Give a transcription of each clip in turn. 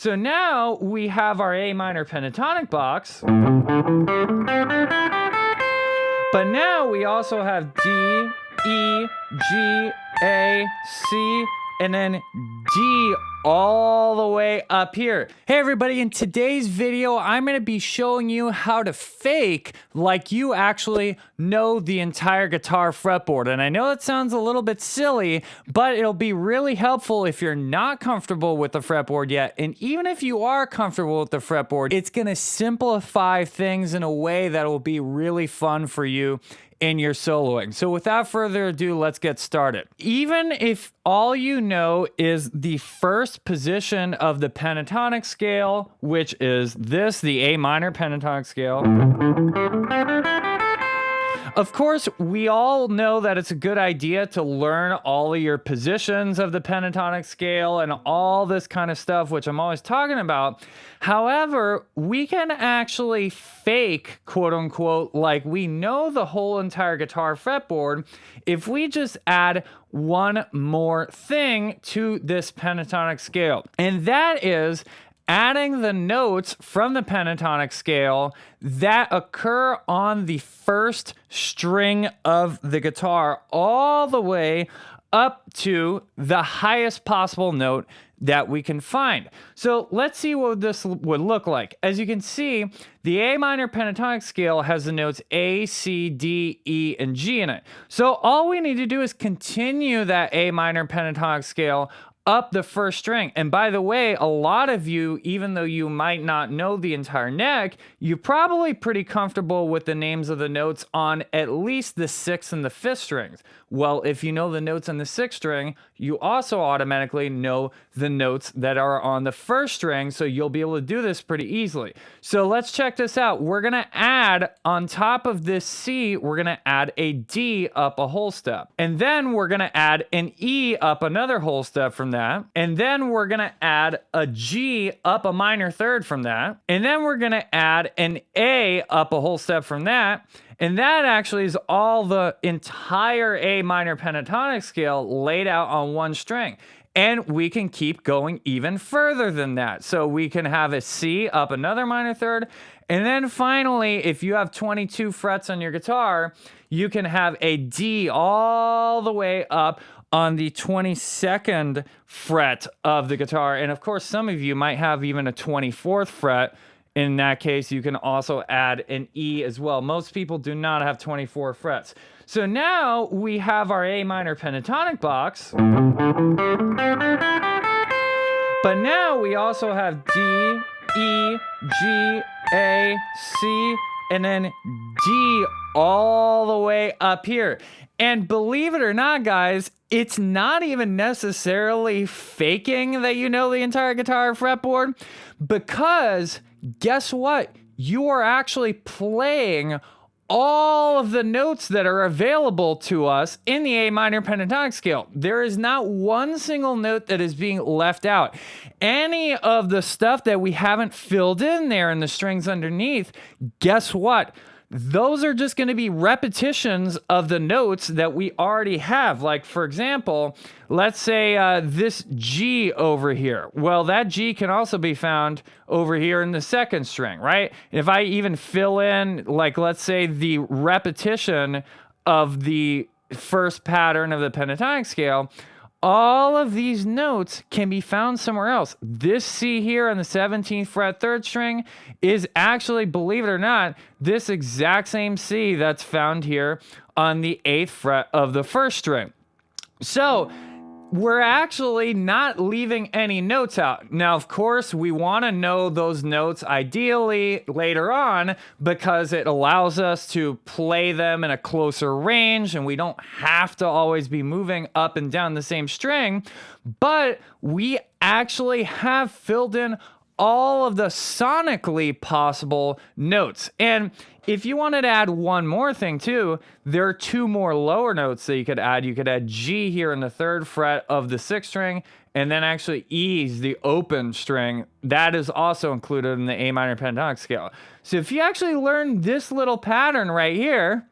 So now we have our A minor pentatonic box. But now we also have D, E, G, A, C, and then D all the way up here. Hey everybody, in today's video, I'm gonna be showing you how to fake like you actually know the entire guitar fretboard. And I know it sounds a little bit silly, but it'll be really helpful if you're not comfortable with the fretboard yet. And even if you are comfortable with the fretboard, it's gonna simplify things in a way that will be really fun for you in your soloing. So without further ado, let's get started. Even if all you know is the first position of the pentatonic scale, which is this, the A minor pentatonic scale. Of course, we all know that it's a good idea to learn all of your positions of the pentatonic scale and all this kind of stuff, which I'm always talking about. However, we can actually fake, quote unquote, like we know the whole entire guitar fretboard if we just add one more thing to this pentatonic scale. And that is adding the notes from the pentatonic scale that occur on the first string of the guitar all the way up to the highest possible note that we can find. So let's see what this would look like. As you can see, the A minor pentatonic scale has the notes A, C, D, E, and G in it. So all we need to do is continue that A minor pentatonic scale up the first string. And by the way, a lot of you, even though you might not know the entire neck, you're probably pretty comfortable with the names of the notes on at least the 6th and the 5th strings. Well, if you know the notes on the 6th string, you also automatically know the notes that are on the 1st string, so you'll be able to do this pretty easily. So let's check this out. We're gonna add, on top of this C, we're gonna add a D up a whole step. And then we're gonna add an E up another whole step from that. And then we're gonna add a G up a minor third from that. And then we're gonna add an A up a whole step from that. And that actually is all the entire A minor pentatonic scale laid out on one string. And we can keep going even further than that. So we can have a C up another minor third. And then finally, if you have 22 frets on your guitar, you can have a D all the way up on the 22nd fret of the guitar. And of course, some of you might have even a 24th fret. In that case, you can also add an E as well. Most people do not have 24 frets. So now we have our A minor pentatonic box. But now we also have D, E, G, A, C, and then D all the way up here. And believe it or not, guys, it's not even necessarily faking that you know the entire guitar fretboard, because guess what? You are actually playing all of the notes that are available to us in the A minor pentatonic scale. There is not one single note that is being left out. Any of the stuff that we haven't filled in there in the strings underneath, guess what? Those are just going to be repetitions of the notes that we already have. Like, for example, let's say this G over here. Well, that G can also be found over here in the 2nd string, right? If I even fill in, like, let's say the repetition of the first pattern of the pentatonic scale, all of these notes can be found somewhere else. This C here on the 17th fret 3rd string is actually, believe it or not, this exact same C that's found here on the 8th fret of the 1st string. So we're actually not leaving any notes out. Now, of course, we want to know those notes ideally later on because it allows us to play them in a closer range and we don't have to always be moving up and down the same string. But we actually have filled in all of the sonically possible notes. And if you wanted to add one more thing too, there are 2 more lower notes that you could add. You could add G here in the 3rd fret of the 6th string, and then actually E's the open string. That is also included in the A minor pentatonic scale. So if you actually learn this little pattern right here,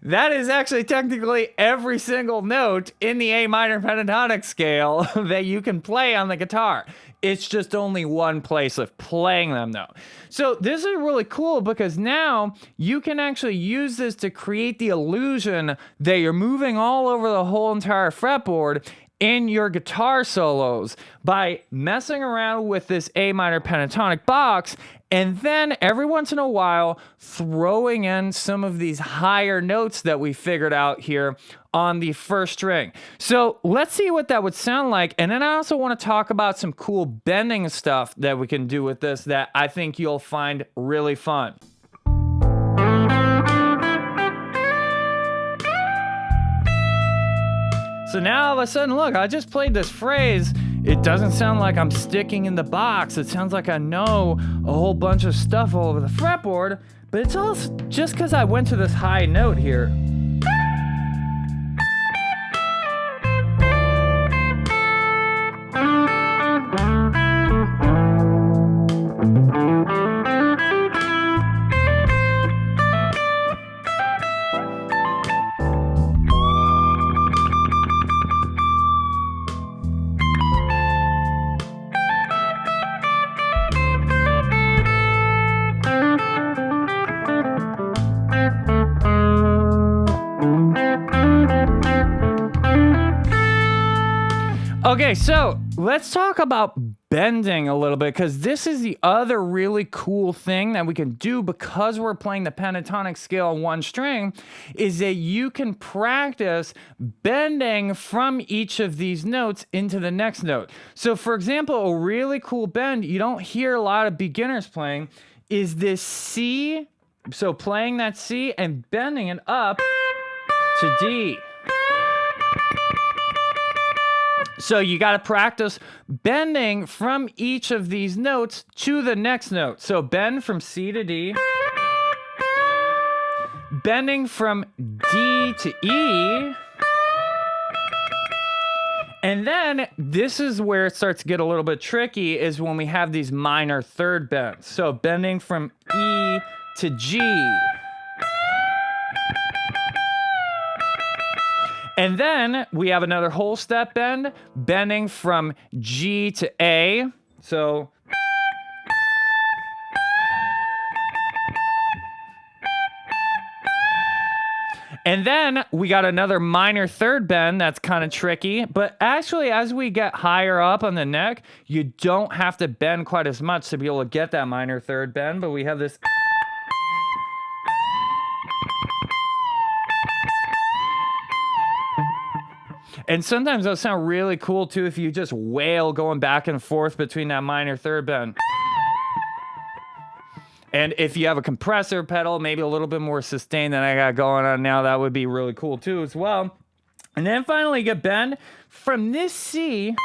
that is actually technically every single note in the A minor pentatonic scale that you can play on the guitar. It's just only one place of playing them though. So this is really cool because now you can actually use this to create the illusion that you're moving all over the whole entire fretboard in your guitar solos by messing around with this A minor pentatonic box, and then every once in a while throwing in some of these higher notes that we figured out here on the first string. So let's see what that would sound like. And then I also want to talk about some cool bending stuff that we can do with this that I think you'll find really fun. So now all of a sudden, look, I just played this phrase. It doesn't sound like I'm sticking in the box. It sounds like I know a whole bunch of stuff all over the fretboard, but it's all just because I went to this high note here. Okay, so let's talk about bending a little bit, because this is the other really cool thing that we can do because we're playing the pentatonic scale on one string, is that you can practice bending from each of these notes into the next note. So for example, a really cool bend you don't hear a lot of beginners playing is this C. So playing that C and bending it up to D. So you got to practice bending from each of these notes to the next note. So bend from C to D, bending from D to E, and then this is where it starts to get a little bit tricky, is when we have these minor third bends. So bending from E to G. And then we have another whole step bend, bending from G to A. So and then we got another minor third bend that's kind of tricky, but actually as we get higher up on the neck, you don't have to bend quite as much to be able to get that minor third bend, but we have this. And sometimes those sound really cool too if you just wail going back and forth between that minor third bend. And if you have a compressor pedal, maybe a little bit more sustain than I got going on now, that would be really cool too as well. And then finally you get bend from this C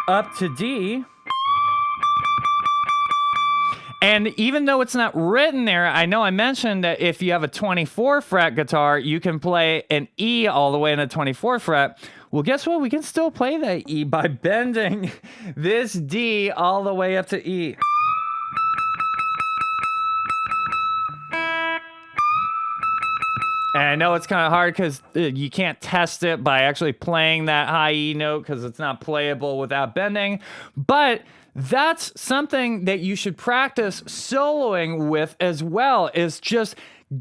up to D. And even though it's not written there, I know I mentioned that if you have a 24 fret guitar, you can play an E all the way in the 24th fret. Well, guess what? We can still play that E by bending this D all the way up to E. And I know it's kind of hard because you can't test it by actually playing that high E note because it's not playable without bending. But that's something that you should practice soloing with as well, is just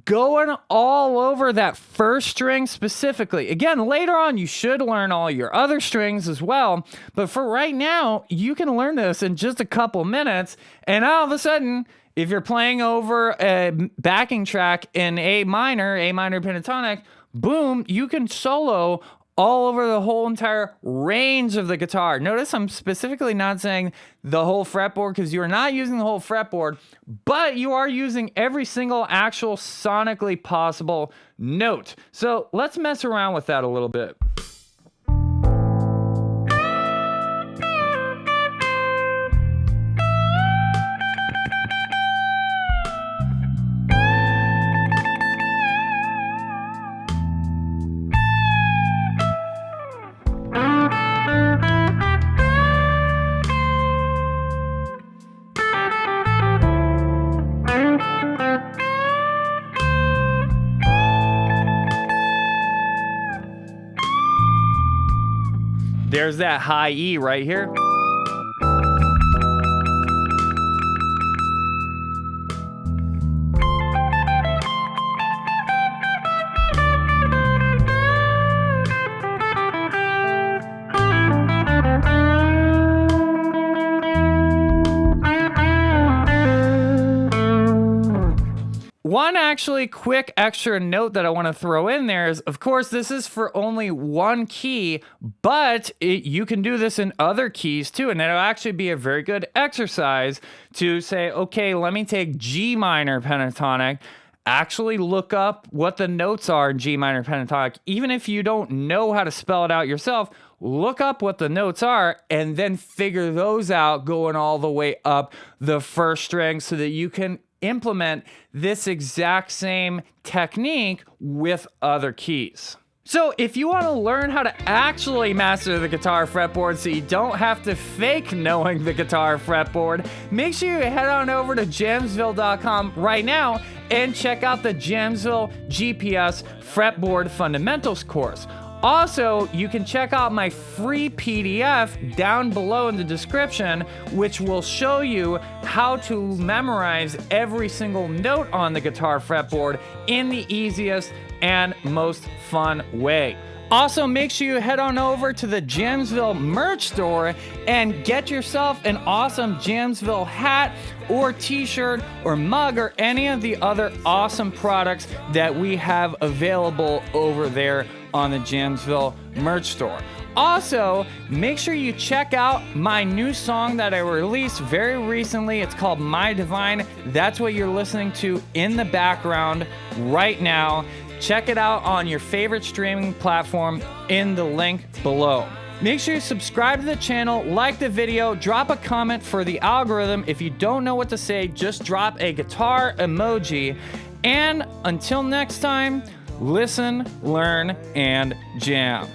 going all over that first string specifically. Again, later on, you should learn all your other strings as well. But for right now, you can learn this in just a couple minutes. And all of a sudden, if you're playing over a backing track in A minor pentatonic, boom, you can solo all over the whole entire range of the guitar. Notice I'm specifically not saying the whole fretboard because you are not using the whole fretboard, but you are using every single actual sonically possible note. So let's mess around with that a little bit. There's that high E right here. One actually quick extra note that I want to throw in there is, of course, this is for only one key, but you can do this in other keys too. And it'll actually be a very good exercise to say, okay, let me take G minor pentatonic, actually look up what the notes are in G minor pentatonic. Even if you don't know how to spell it out yourself, look up what the notes are and then figure those out going all the way up the first string so that you can implement this exact same technique with other keys. So if you want to learn how to actually master the guitar fretboard so you don't have to fake knowing the guitar fretboard, make sure you head on over to Jamsville.com right now and check out the Jamsville GPS Fretboard Fundamentals course. Also, you can check out my free PDF down below in the description, which will show you how to memorize every single note on the guitar fretboard in the easiest and most fun way. Also, make sure you head on over to the Jamsville merch store and get yourself an awesome Jamsville hat or t-shirt or mug or any of the other awesome products that we have available over there on the Jamsville merch store. Also, make sure you check out my new song that I released very recently. It's called My Divine. That's what you're listening to in the background right now. Check it out on your favorite streaming platform in the link below. Make sure you subscribe to the channel, like the video, drop a comment for the algorithm. If you don't know what to say, just drop a guitar emoji. And until next time, listen, learn, and jam.